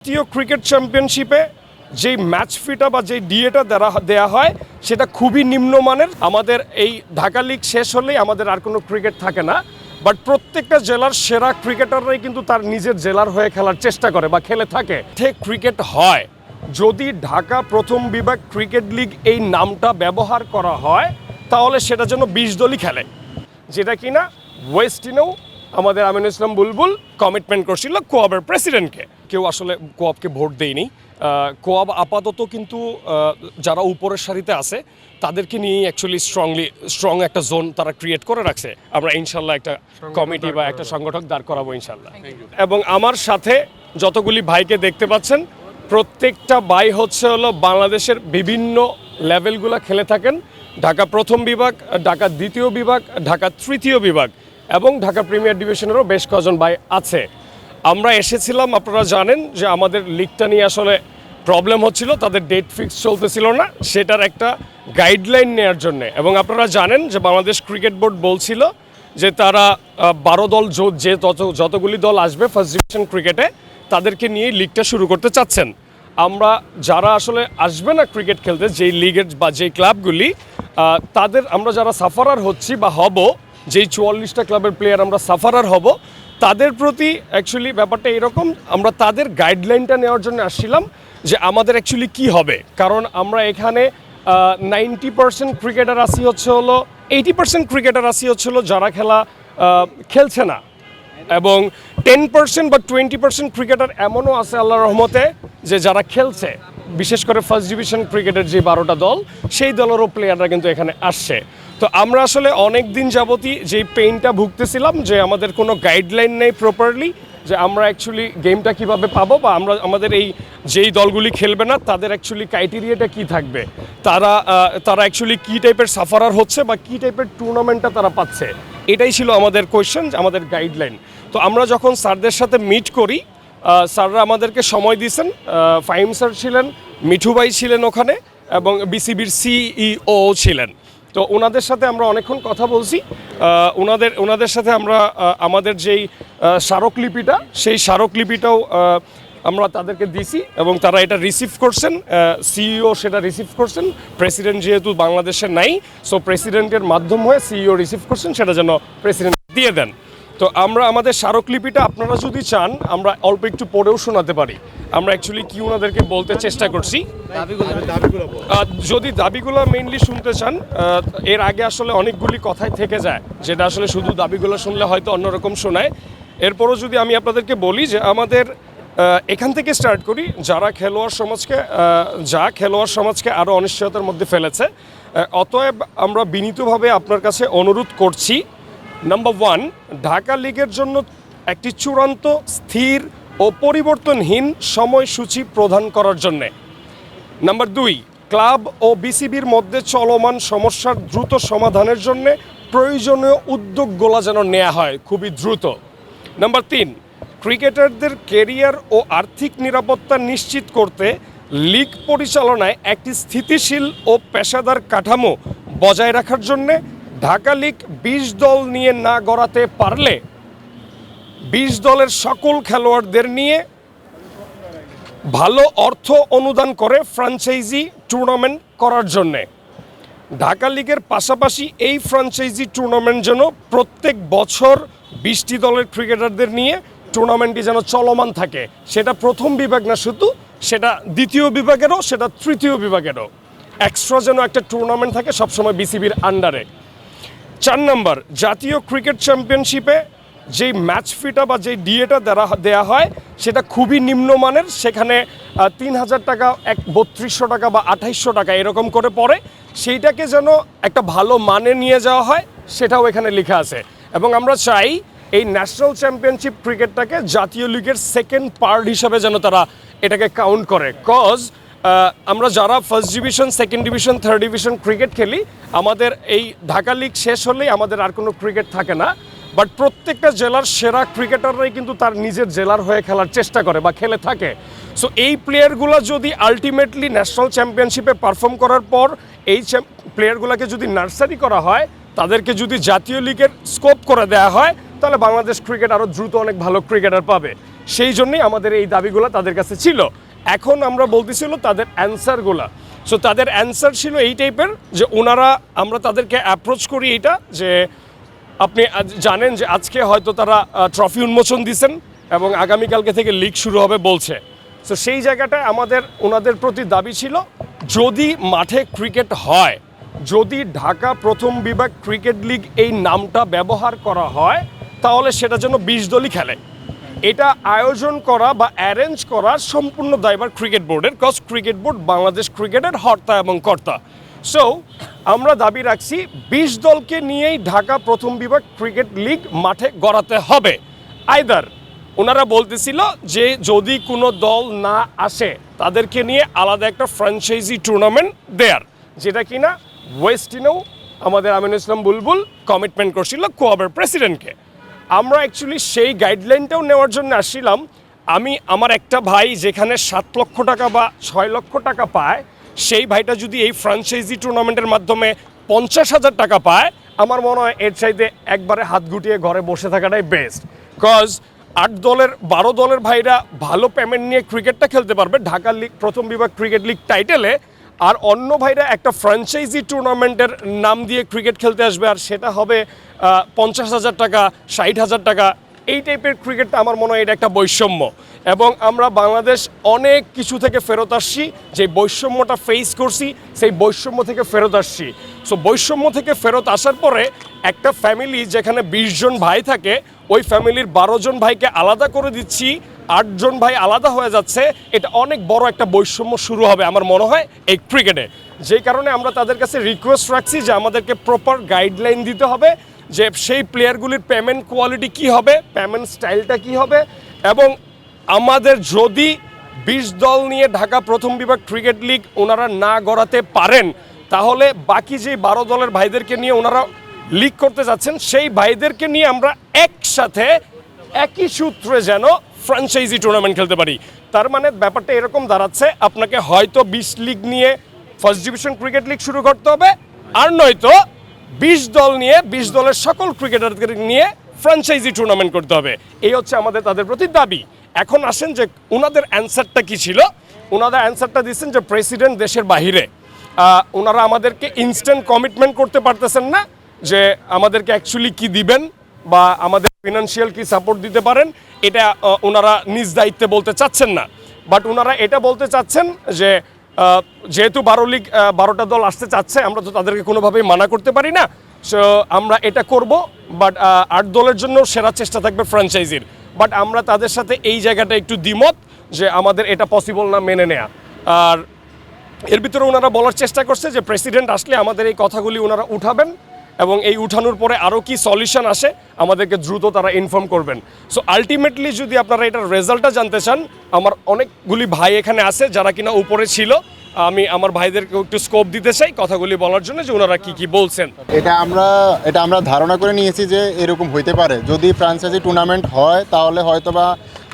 জাতীয় ক্রিকেট চ্যাম্পিয়নশিপে যেই ম্যাচ ফিটা বা যেই ডিএটা দেয়া হয় সেটা খুবই নিম্নমানের। আমাদের এই ঢাকা লিগ শেষ হলেই আমাদের আর কোনো ক্রিকেট থাকে না, বাট প্রত্যেকটা জেলার সেরা ক্রিকেটাররাই কিন্তু তার নিজের জেলার হয়ে খেলার চেষ্টা করে বা খেলে থাকে। ঠিক ক্রিকেট হয় যদি ঢাকা প্রথম বিভাগ ক্রিকেট লিগ এই নামটা ব্যবহার করা হয়, তাহলে সেটা যেন 20 দলই খেলে, যেটা কিনা ওয়েস্টিনেও আমাদের আমিনুল ইসলাম বুলবুল কমিটমেন্ট করছিল কোয়াবের প্রেসিডেন্টকে। কেউ আসলে কোয়াবকে ভোট দেয়নি। কোয়াব আপাতত কিন্তু যারা উপরের সারিতে আছে তাদেরকে নিয়েই অ্যাকচুয়ালি স্ট্রং একটা জোন তারা ক্রিয়েট করে রাখছে। আমরা ইনশাল্লাহ একটা কমিটি বা একটা সংগঠক দাঁড় করাবো ইনশাল্লাহ। এবং আমার সাথে যতগুলি ভাইকে দেখতে পাচ্ছেন, প্রত্যেকটা ভাই হলো বাংলাদেশের বিভিন্ন লেভেলগুলো খেলে থাকেন। ঢাকা প্রথম বিভাগ, ঢাকা দ্বিতীয় বিভাগ, ঢাকা তৃতীয় বিভাগ এবং ঢাকা প্রিমিয়ার ডিভিশনেরও বেশ কজন ভাই আছে। আমরা এসেছিলাম, আপনারা জানেন যে আমাদের লিগটা নিয়ে আসলে প্রবলেম হচ্ছিল, তাদের ডেট ফিক্স চলতেছিল না, সেটার একটা গাইডলাইন নেওয়ার জন্যে। এবং আপনারা জানেন যে বাংলাদেশ ক্রিকেট বোর্ড বলছিল যে তারা 12 দল যতগুলি দল আসবে ফার্স্ট ডিভিশন ক্রিকেটে তাদেরকে নিয়ে লিগটা শুরু করতে চাচ্ছেন। আমরা যারা আসলে আসবে না ক্রিকেট খেলতে, যেই লিগের বা যেই ক্লাবগুলি তাদের আমরা যারা সাফারার হচ্ছি বা হব, যেই 44টা ক্লাবের প্লেয়ার আমরা সাফারার হব, তাদের প্রতি অ্যাকচুয়ালি ব্যাপারটা এরকম, আমরা তাদের গাইডলাইনটা নেওয়ার জন্য আসছিলাম যে আমাদের অ্যাকচুয়ালি কি হবে। কারণ আমরা এখানে 90% ক্রিকেটার আসি হলো 80% ক্রিকেটার আসি হচ্ছিল যারা খেলছে না, এবং 10% বা 20% ক্রিকেটার এমনও আছে আল্লাহর রহমতে যে যারা খেলছে। বিশেষ করে ফার্স্ট ডিভিশন ক্রিকেটের যে 12টা দল, সেই দলেরও প্লেয়াররা কিন্তু এখানে আসছে। তো আমরা আসলে অনেক দিন যাবতই যেই পেইনটা ভুগতেছিলাম যে আমাদের কোনো গাইডলাইন নেই প্রপারলি, যে আমরা অ্যাকচুয়ালি গেমটা কিভাবে পাবো, বা আমাদের এই যেই দলগুলি খেলবে না তাদের অ্যাকচুয়ালি ক্রাইটেরিয়াটা কি থাকবে, তারা অ্যাকচুয়ালি কী টাইপের সাফারার হচ্ছে বা কী টাইপের টুর্নামেন্টটা তারা পাচ্ছে, এটাই ছিল আমাদের কোয়েশ্চেন, আমাদের গাইডলাইন। তো আমরা যখন স্যারদের সাথে মিট করি, স্যাররা আমাদেরকে সময় দিয়েছেন। ফাহিম স্যার ছিলেন, মিঠু ভাই ছিলেন ওখানে, এবং বিসিবির সিইও ছিলেন। তো ওনাদের সাথে আমরা অনেকক্ষণ কথা বলছি। ওনাদের সাথে আমরা আমাদের যেই স্মারকলিপিটা, সেই স্মারকলিপিটাও আমরা তাদেরকে দিছি এবং তারা এটা রিসিভ করছেন। সিইও সেটা রিসিভ করছেন। প্রেসিডেন্ট যেহেতু বাংলাদেশে নাই, সো প্রেসিডেন্টের মাধ্যম হয়ে সিইও রিসিভ করছেন, সেটা যেন প্রেসিডেন্ট দিয়ে দেন। তো আমরা আমাদের স্মারকলিপিটা আপনারা যদি চান আমরা অল্প একটু পড়েও শোনাতে পারি। আমরা অ্যাকচুয়ালি কি ওনাদেরকে বলতে চেষ্টা করছি, যদি দাবিগুলো মেইনলি শুনতে চান। এর আগে আসলে অনেকগুলি কথাই থেকে যায়, যেটা আসলে শুধু দাবিগুলো শুনলে হয়তো অন্যরকম শোনায়। এরপরও যদি আমি আপনাদেরকে বলি যে আমাদের এখান থেকে স্টার্ট করি, যারা খেলোয়াড় সমাজকে আরও অনিশ্চয়তার মধ্যে ফেলেছে। অতএব আমরা বিনীতভাবে আপনার কাছে অনুরোধ করছি, নাম্বার 1, ঢাকা লিগের জন্য একটি চূড়ান্ত, স্থির ও পরিবর্তনহীন সময়সূচি প্রদান করার জন্যে। নাম্বার 2, ক্লাব ও বিসিবির মধ্যে চলমান সমস্যার দ্রুত সমাধানের জন্য প্রয়োজনীয় উদ্যোগগুলো যেন নেওয়া হয় খুবই দ্রুত। নাম্বার 3, ক্রিকেটারদের কেরিয়ার ও আর্থিক নিরাপত্তা নিশ্চিত করতে লিগ পরিচালনায় একটি স্থিতিশীল ও পেশাদার কাঠামো বজায় রাখার জন্যে ঢাকা লিগ 20 দল নিয়ে না গড়াতে পারলে 20 দলের সকল খেলোয়াড়দের নিয়ে ভালো অর্থ অনুদান করে ফ্র্যাঞ্চাইজি টুর্নামেন্ট করার জন্যে। ঢাকা লিগের পাশাপাশি এই ফ্র্যাঞ্চাইজি টুর্নামেন্ট যেন প্রত্যেক বছর 20টি দলের ক্রিকেটারদের নিয়ে টুর্নামেন্টটি যেন চলমান থাকে। সেটা প্রথম বিভাগ না শুধু, সেটা দ্বিতীয় বিভাগেরও, সেটা তৃতীয় বিভাগেরও। এক্সট্রা যেন একটা টুর্নামেন্ট থাকে সবসময় বিসিবির আন্ডারে। 4 নম্বর, জাতীয় ক্রিকেট চ্যাম্পিয়নশিপে যেই ম্যাচ ফিটা বা যেই ডিএটা দেয়া হয় সেটা খুবই নিম্নমানের। সেখানে 3000 টাকা, 3200 টাকা বা 2800 টাকা এরকম করে পড়ে। সেইটাকে যেন একটা ভালো মানে নিয়ে যাওয়া হয়, সেটাও এখানে লেখা আছে। এবং আমরা চাই এই ন্যাশনাল চ্যাম্পিয়নশিপ ক্রিকেটটাকে জাতীয় লিগের সেকেন্ড পার্ট হিসাবে যেন তারা এটাকে কাউন্ট করে। কজ আমরা যারা first division, second division, third division cricket খেলি, আমাদের এই ঢাকা লিগ শেষ হলেই আমাদের আর কোনো ক্রিকেট থাকে না, বাট প্রত্যেকটা জেলার সেরা ক্রিকেটাররাই কিন্তু তার নিজের জেলার হয়ে খেলার চেষ্টা করে বা খেলে থাকে। সো এই প্লেয়ারগুলো যদি আলটিমেটলি ন্যাশনাল চ্যাম্পিয়নশিপে পারফর্ম করার পর এই প্লেয়ারগুলোকে যদি নার্সারি করা হয়, তাদেরকে যদি জাতীয় লিগের স্কোপ করে দেওয়া হয়, তাহলে বাংলাদেশ ক্রিকেট আরও দ্রুত অনেক ভালো ক্রিকেটার পাবে। সেই জন্যই আমাদের এই দাবিগুলো তাদের কাছে ছিল। এখন আমরা বলতেছিল তাদের অ্যান্সারগুলো, সো তাদের অ্যান্সার ছিল এই টাইপের যে ওনারা, আমরা তাদেরকে অ্যাপ্রোচ করি এইটা যে আপনি জানেন যে আজকে হয়তো তারা ট্রফি উন্মোচন দিয়েছেন এবং আগামীকালকে থেকে লিগ শুরু হবে বলছে। সো সেই জায়গাটায় আমাদের ওনাদের প্রতি দাবি ছিল, যদি মাঠে ক্রিকেট হয়, যদি ঢাকা প্রথম বিভাগ ক্রিকেট লিগ এই নামটা ব্যবহার করা হয়, তাহলে সেটা যেন 20 দলই খেলে। এটা আয়োজন করা বা অ্যারেঞ্জ করা সম্পূর্ণ দায়ভার ক্রিকেট বোর্ডের, কজ ক্রিকেট বোর্ড বাংলাদেশ ক্রিকেটের হর্তা এবং কর্তা। সো আমরা দাবি রাখছি 20 দলকে নিয়েই ঢাকা প্রথম বিভাগ ক্রিকেট লিগ মাঠে গড়াতে হবে। আইদার ওনারা বলতেছিল যে যদি কোনো দল না আসে তাদেরকে নিয়ে আলাদা একটা ফ্র্যাঞ্চাইজি টুর্নামেন্ট দেয়ার, যেটা কিনা ওয়েস্টিনেও আমাদের আমিনুল ইসলাম বুলবুল কমিটমেন্ট করছিল কোয়াবের প্রেসিডেন্টকে। আমরা অ্যাকচুয়ালি সেই গাইডলাইনটাও নেওয়ার জন্য আসছিলাম। আমার একটা ভাই যেখানে 7 লক্ষ টাকা বা 6 লক্ষ টাকা পায়, সেই ভাইটা যদি এই ফ্র্যাঞ্চাইজি টুর্নামেন্টের মাধ্যমে 50,000 টাকা পায়, আমার মনে হয় এর চাইতে একবারে হাত গুটিয়ে ঘরে বসে থাকাটাই বেস্ট। কজ 12 দলের ভাইরা ভালো পেমেন্ট নিয়ে ক্রিকেটটা খেলতে পারবে ঢাকা লিগ প্রথম বিভাগ ক্রিকেট লিগ টাইটেলে, আর অন্য ভাইরা একটা ফ্র্যাঞ্চাইজি টুর্নামেন্টের নাম দিয়ে ক্রিকেট খেলতে আসবে, আর সেটা হবে 50,000 টাকা, 60,000 টাকা। এই টাইপের ক্রিকেটটা আমার মনে হয় এটা একটা বৈষম্য, এবং আমরা বাংলাদেশ অনেক কিছু থেকে ফেরত আসছি। যে বৈষম্যটা ফেস করছি, সেই বৈষম্য থেকে ফেরত আসছি। সো বৈষম্য থেকে ফেরত আসার পরে একটা ফ্যামিলি যেখানে 20 জন ভাই থাকে, ওই ফ্যামিলির 12 জন ভাইকে আলাদা করে দিচ্ছি, 8 জন ভাই আলাদা হয়ে যাচ্ছে। এটা অনেক বড় একটা বৈষম্য শুরু হবে আমার মনে হয় এই ক্রিকেটে। যেই কারণে আমরা তাদের কাছে রিকোয়েস্ট রাখছি যে আমাদেরকে প্রপার গাইডলাইন দিতে হবে, যে সেই প্লেয়ারগুলির পেমেন্ট কোয়ালিটি কী হবে, পেমেন্ট স্টাইলটা কী হবে, এবং আমাদের যদি 20 দল নিয়ে ঢাকা প্রথম বিভাগ ক্রিকেট লিগ ওনারা না গড়াতে পারেন, তাহলে বাকি যে 12 দলের ভাইদেরকে নিয়ে ওনারা লিগ করতে যাচ্ছেন, সেই ভাইদেরকে নিয়ে আমরা একসাথে একই সূত্রে যেন ফ্র্যাঞ্চাইজি টুর্নামেন্ট খেলতে পারি। তার মানে ব্যাপারটা এরকম দাঁড়াচ্ছে, আপনাকে হয়তো 20 লিগ নিয়ে ফার্স্ট ডিভিশন ক্রিকেট লিগ শুরু করতে হবে, আর নয়তো 20 দল নিয়ে 20 দলের সকল ক্রিকেটারদের নিয়ে ফ্র্যাঞ্চাইজি টুর্নামেন্ট করতে হবে। এই হচ্ছে আমাদের তাদের প্রতি দাবি। এখন আসেন যে ওনাদের অ্যান্সারটা কি ছিল। ওনাদের অ্যান্সারটা দিচ্ছেন যে প্রেসিডেন্ট দেশের বাহিরে, ওনারা আমাদেরকে ইনস্ট্যান্ট কমিটমেন্ট করতে পারতেছেন না যে আমাদেরকে অ্যাকচুয়ালি কি দিবেন বা আমাদের ফিনান্সিয়াল কি সাপোর্ট দিতে পারেন, এটা ওনারা নিজ দায়িত্বে বলতে চাচ্ছেন না। বাট ওনারা এটা বলতে চাচ্ছেন যে যেহেতু 12টা দল আসতে চাচ্ছে, আমরা তো তাদেরকে কোনোভাবেই মানা করতে পারি না, সো আমরা এটা করব। বাট 8 দলের জন্য সেরা চেষ্টা থাকবে ফ্র্যাঞ্চাইজির। বাট আমরা তাদের সাথে এই জায়গাটা একটু দ্বিমত যে আমাদের এটা পসিবল না মেনে নেয়া। আর এর ভিতরে ওনারা বলার চেষ্টা করছে যে প্রেসিডেন্ট আসলে আমাদের এই কথাগুলি ওনারা উঠাবেন, এবং এই উঠানোর পরে আরও কি সলিউশন আসে আমাদেরকে দ্রুত তারা ইনফর্ম করবেন। সো আলটিমেটলি যদি আপনারা এটার রেজাল্টটা জানতে চান, আমার অনেকগুলি ভাই এখানে আছে যারা কিনা উপরে ছিল, আমি আমার ভাইদেরকে একটু স্কোপ দিতে চাই কথাগুলি বলার জন্য যে ওনারা কি বলছেন। এটা আমরা ধারণা করে নিয়েছি যে এরকম হইতে পারে। যদি ফ্র্যাঞ্চাইজি টুর্নামেন্ট হয়, তাহলে হয়তোবা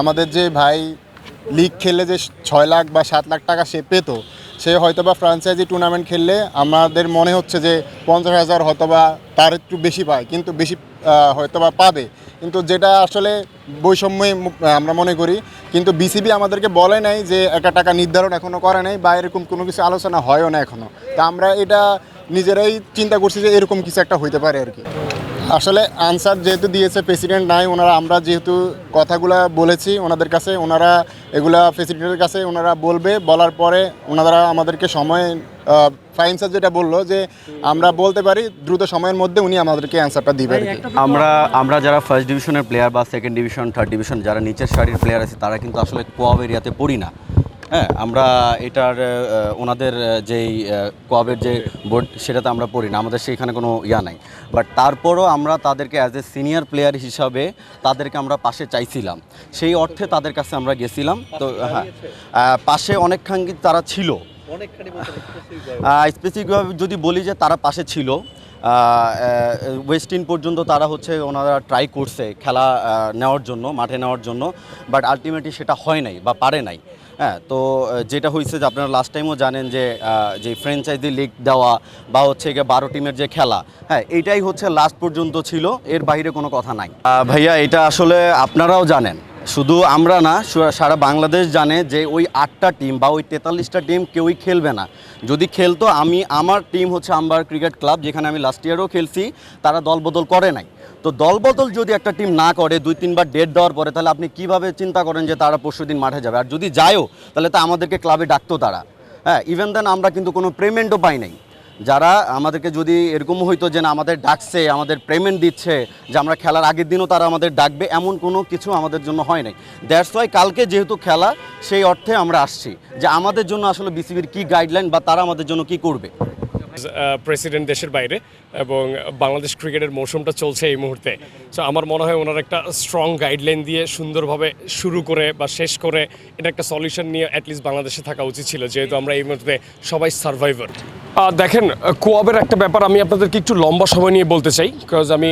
আমাদের যে ভাই লিগ খেললে যে 6 লাখ বা 7 লাখ টাকা সে পেত, সে হয়তোবা ফ্র্যাঞ্চাইজি টুর্নামেন্ট খেললে আমাদের মনে হচ্ছে যে 50,000 হয়তোবা তার একটু বেশি পায়, কিন্তু বেশি হয়তোবা পাবে, কিন্তু যেটা আসলে বৈষম্যই আমরা মনে করি। কিন্তু বিসিবি আমাদেরকে বলে নাই যে একটা টাকা নির্ধারণ এখনও করে নাই, বা এরকম কোনো কিছু আলোচনা হয়ও না এখনও। তা আমরা এটা নিজেরাই চিন্তা করছি যে এরকম কিছু একটা হইতে পারে আর কি। আসলে আনসার যেহেতু দিয়েছে প্রেসিডেন্ট নাই, ওনারা আমরা যেহেতু কথাগুলো বলেছি ওনাদের কাছে, ওনারা এগুলা প্রেসিডেন্টের কাছে ওনারা বলবে, বলার পরে ওনারা আমাদেরকে সময় ফাইন স্যার যেটা বললো যে আমরা বলতে পারি দ্রুত সময়ের মধ্যে উনি আমাদেরকে অ্যান্সারটা দিবেন। আমরা যারা ফার্স্ট ডিভিশনের প্লেয়ার বা সেকেন্ড ডিভিশন, থার্ড ডিভিশন যারা নিচের সারির প্লেয়ার আছে, তারা কিন্তু আসলে কোয়াব এরিয়াতে পড়ি না। হ্যাঁ, আমরা এটার ওনাদের যেই কোয়াবের যে বোর্ড, সেটাতে আমরা পড়ি না, আমাদের সেখানে কোনো ইয়া নাই। বাট তারপরও আমরা তাদেরকে অ্যাজ এ সিনিয়র প্লেয়ার হিসাবে তাদেরকে আমরা পাশে চাইছিলাম, সেই অর্থে তাদের কাছে আমরা গেছিলাম। তো হ্যাঁ, পাশে অনেকখানি তারা ছিল, স্পেসিফিকভাবে যদি বলি যে তারা পাশে ছিল। ওয়েস্ট ইন পর্যন্ত তারা ওনারা ট্রাই করছে খেলা নেওয়ার জন্য, মাঠে নেওয়ার জন্য, বাট আলটিমেটলি সেটা হয় নাই বা পারে নাই। হ্যাঁ, তো যেটা হয়েছে যে আপনারা লাস্ট টাইমও জানেন যে ফ্র্যাঞ্চাইজি লিগ দেওয়া বা 12 টিমের যে খেলা, হ্যাঁ এইটাই লাস্ট পর্যন্ত ছিল, এর বাইরে কোনো কথা নাই। ভাইয়া এটা আসলে আপনারাও জানেন, শুধু আমরা না, সারা বাংলাদেশ জানে যে ওই 8টা টিম বা ওই 43টা টিম কেউই খেলবে না। যদি খেলতো, আমার টিম হচ্ছে আম্বার ক্রিকেট ক্লাব, যেখানে আমি লাস্ট ইয়ারও খেলছি, তারা দলবদল করে নাই। তো দলবদল যদি একটা টিম না করে 2-3 বার ডেট দেওয়ার পরে, তাহলে আপনি কিভাবে চিন্তা করেন যে তারা পরশুদিন মাঠে যাবে? আর যদি যায়ও, তাহলে তো আমাদেরকে ক্লাবে ডাকতো তারা। হ্যাঁ, ইভেন দেন আমরা কিন্তু কোনো পেমেন্টও পাই নাই। যারা আমাদেরকে যদি এরকম হইতো যে না আমাদের ডাকছে, আমাদের পেমেন্ট দিচ্ছে, যে আমরা খেলার আগের দিনও তারা আমাদের ডাকবে, এমন কোনো কিছু আমাদের জন্য হয় নাই। দ্যাটস ওয়াই কালকে যেহেতু খেলা, সেই অর্থে আমরা আসছি যে আমাদের জন্য আসলে বিসিবির কি গাইডলাইন বা তারা আমাদের জন্য কি করবে। প্রেসিডেন্ট দেশের বাইরে এবং বাংলাদেশ ক্রিকেটের মৌসুমটা চলছে এই মুহূর্তে। সো আমার মনে হয় ওনার একটা স্ট্রং গাইডলাইন দিয়ে সুন্দরভাবে শুরু করে বা শেষ করে এটা একটা সলিউশন নিয়ে অ্যাটলিস্ট বাংলাদেশে থাকা উচিত ছিল, যেহেতু আমরা এই মুহূর্তে সবাই সার্ভাইভার। দেখেন, কোয়াবের একটা ব্যাপার আমি আপনাদেরকে একটু লম্বা সময় নিয়ে বলতে চাই, বিকজ আমি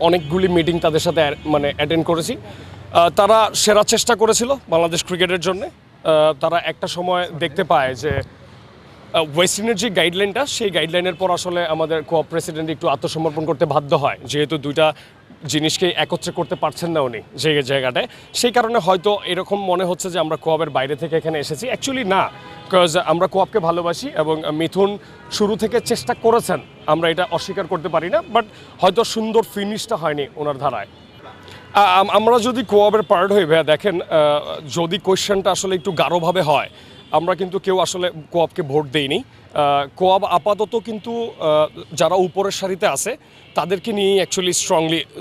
অনেকগুলি মিটিং তাদের সাথে অ্যাটেন্ড করেছি। তারা সেরা চেষ্টা করেছিল বাংলাদেশ ক্রিকেটের জন্য। তারা একটা সময় দেখতে পায় যে ওয়েস্ট ইন্ডিজের যে গাইডলাইনটা, সেই গাইডলাইনের পর আসলে আমাদের কোঅপ প্রেসিডেন্ট একটু আত্মসমর্পণ করতে বাধ্য হয়, যেহেতু দুইটা জিনিসকে একত্রে করতে পারছেন না উনি যে জায়গাটায়। সেই কারণে হয়তো এরকম মনে হচ্ছে যে আমরা কোঅপের বাইরে থেকে এখানে এসেছি। অ্যাকচুয়ালি না, বিকজ আমরা কোঅপকে ভালোবাসি এবং মিথুন শুরু থেকে চেষ্টা করেছেন, আমরা এটা অস্বীকার করতে পারি না, বাট হয়তো সুন্দর ফিনিশটা হয়নি ওনার ধারায়। আমরা যদি কোঅপের পার্ট হই ভাইয়া, দেখেন, যদি কোয়েশ্চেনটা আসলে একটু গাঢ়ভাবে হয়, আমরা কিন্তু কেউ আসলে কোঅপকে ভোট দেইনি। কোঅপ আপাতত কিন্তু যারা উপরের সারিতে আছে তাদেরকে নিয়েই অ্যাকচুয়ালি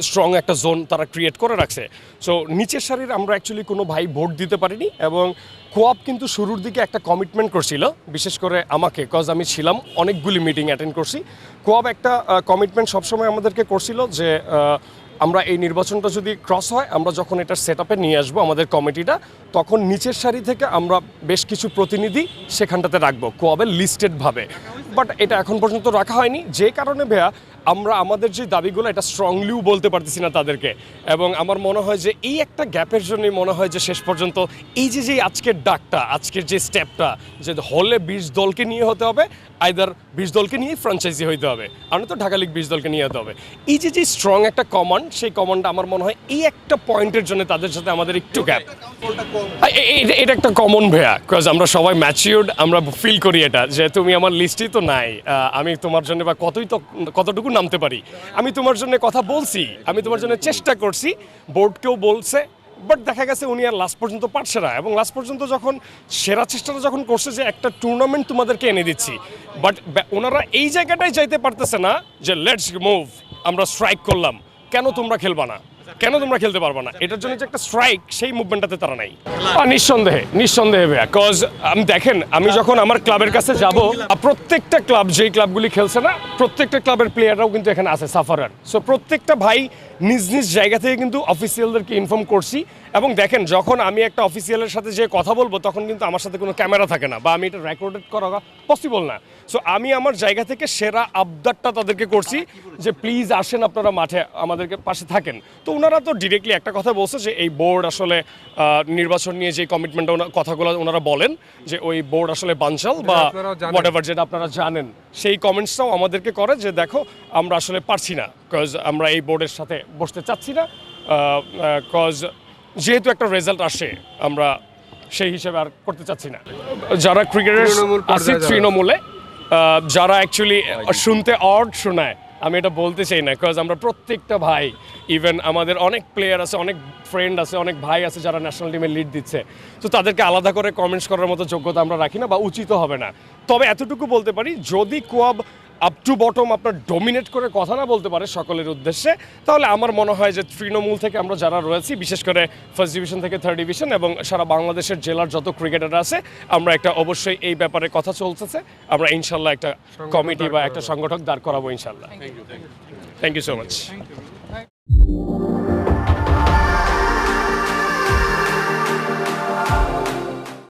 স্ট্রং একটা জোন তারা ক্রিয়েট করে রাখছে। সো নিচের সারির আমরা অ্যাকচুয়ালি কোনো ভাই ভোট দিতে পারিনি। এবং কোঅপ কিন্তু শুরুর দিকে একটা কমিটমেন্ট করছিল, বিশেষ করে আমাকে, কজ আমি ছিলাম, অনেকগুলি মিটিং অ্যাটেন্ড করছি। কোঅপ একটা কমিটমেন্ট সবসময় আমাদেরকে করছিল যে আমরা এই নির্বাচনটা যদি ক্রস হয়, আমরা যখন এটা সেট আপে নিয়ে আসবো আমাদের কমিটিটা, তখন নিচের সারি থেকে আমরা বেশ কিছু প্রতিনিধি সেখানটাতে রাখবো কোঅপের লিস্টেডভাবে। বাট এটা এখন পর্যন্ত রাখা হয়নি, যে কারণে ভাইয়া আমরা আমাদের যে দাবিগুলো এটা স্ট্রংলিও বলতে পারতেছি না তাদেরকে। এবং আমার মনে হয় যে এই একটা গ্যাপের জন্যই মনে হয় যে শেষ পর্যন্ত এই যে আজকের ডাকটা, আজকের যে স্টেপটা, যে হলে 20 দলকে নিয়ে হতে হবে, আইদার 20 দলকে নিয়ে ফ্র্যাঞ্চাইজি হইতে হবে, আর তো ঢাকা লিগ 20 দলকে নিয়ে হতে হবে। এই যে স্ট্রং একটা কমান্ড, সেই কমান্ডটা আমার মনে হয় এই একটা পয়েন্টের জন্য তাদের সাথে আমাদের একটু গ্যাপ। এটা একটা কমন ভাইয়া, বিকজ আমরা সবাই ম্যাচিউরড, আমরা ফিল করি এটা, যে তুমি আমার লিস্টেই তো নাই, আমি তোমার জন্য বা কতটুকু নামতে পারি, আমি তোমার জন্য কথা বলছি, আমি তোমার জন্য চেষ্টা করছি, বোর্ডকেও বলছে, বাট দেখা গেছে উনি আর লাস্ট পর্যন্ত পারছে না। এবং লাস্ট পর্যন্ত যখন সেরা চেষ্টাটা যখন করছে যে একটা টুর্নামেন্ট তোমাদেরকে এনে দিচ্ছি, বাট ওনারা এই জায়গাটাই যাইতে পারতেছে না যে লেটস মুভ, আমরা স্ট্রাইক করলাম, কেন তোমরা খেলবা না, কেন তোমরা খেলতে পারবা না, এটার জন্য যে একটা স্ট্রাইক, সেই মুভমেন্টটাতে তারা নাই। নিঃসন্দেহে ভাইয়া, কজ আমি দেখেন, আমি যখন আমার ক্লাবের কাছে যাব, প্রত্যেকটা ক্লাব, যেই ক্লাবগুলি খেলছে না, প্রত্যেকটা ক্লাবের প্লেয়াররাও কিন্তু এখানে আছে সাফারার। সো প্রত্যেকটা ভাই নিজ নিজ জায়গা থেকে কিন্তু অফিসিয়ালদেরকে ইনফর্ম করছি। এবং দেখেন, যখন আমি একটা অফিসিয়ালের সাথে যে কথা বলবো, তখন কিন্তু আমার সাথে কোনো ক্যামেরা থাকে না, বা আমি এটা রেকর্ডেড করা পসিবল না। সো আমি আমার জায়গা থেকে সেরা আবদারটা তাদেরকে করছি যে প্লিজ আসেন, আপনারা মাঠে আমাদেরকে পাশে থাকেন। তো ওনারা তো ডিরেক্টলি একটা কথা বলছে যে এই বোর্ড আসলে নির্বাচন নিয়ে যে কমিটমেন্টটা কথাগুলো ওনারা বলেন, যে ওই বোর্ড আসলে বানচাল বা হোয়াটএভার, যেটা আপনারা জানেন, সেই কমেন্টসটাও আমাদেরকে করে যে দেখো আমরা আসলে পারছি না, কজ আমরা এই বোর্ডের সাথে বসতে চাচ্ছি না, কজ যেহেতু একটা রেজাল্ট আসে আমরা সেই হিসেবে আর করতে চাচ্ছি না। যারা ক্রিকেটার আছে তৃণমূলে, যারা অ্যাকচুয়ালি শুনতে অড শোনায়, আমি এটা বলতে চাই না, বিকজ আমরা প্রত্যেকটা ভাই, ইভেন আমাদের অনেক প্লেয়ার আছে, অনেক ফ্রেন্ড আছে, অনেক ভাই আছে যারা ন্যাশনাল টিমে লিড দিচ্ছে। তো তাদেরকে আলাদা করে কমেন্টস করার মতো যোগ্যতা আমরা রাখি না, বা উচিত হবে না। তবে এতটুকু বলতে পারি, যদি কোয়াব আপ টু বটম আপনার ডমিনেট করে কথা না বলতে পারে সকলের উদ্দেশ্যে, তাহলে আমার মনে হয় যে তৃণমূল থেকে আমরা যারা রয়েছি, বিশেষ করে ফার্স্ট ডিভিশন থেকে থার্ড ডিভিশন এবং সারা বাংলাদেশের জেলার যত ক্রিকেটার আছে, আমরা একটা অবশ্যই এই ব্যাপারে কথা চলতেছে, আমরা ইনশাল্লাহ একটা কমিটি বা একটা সংগঠক দাঁড় করাবো ইনশাল্লাহ। Thank you so much.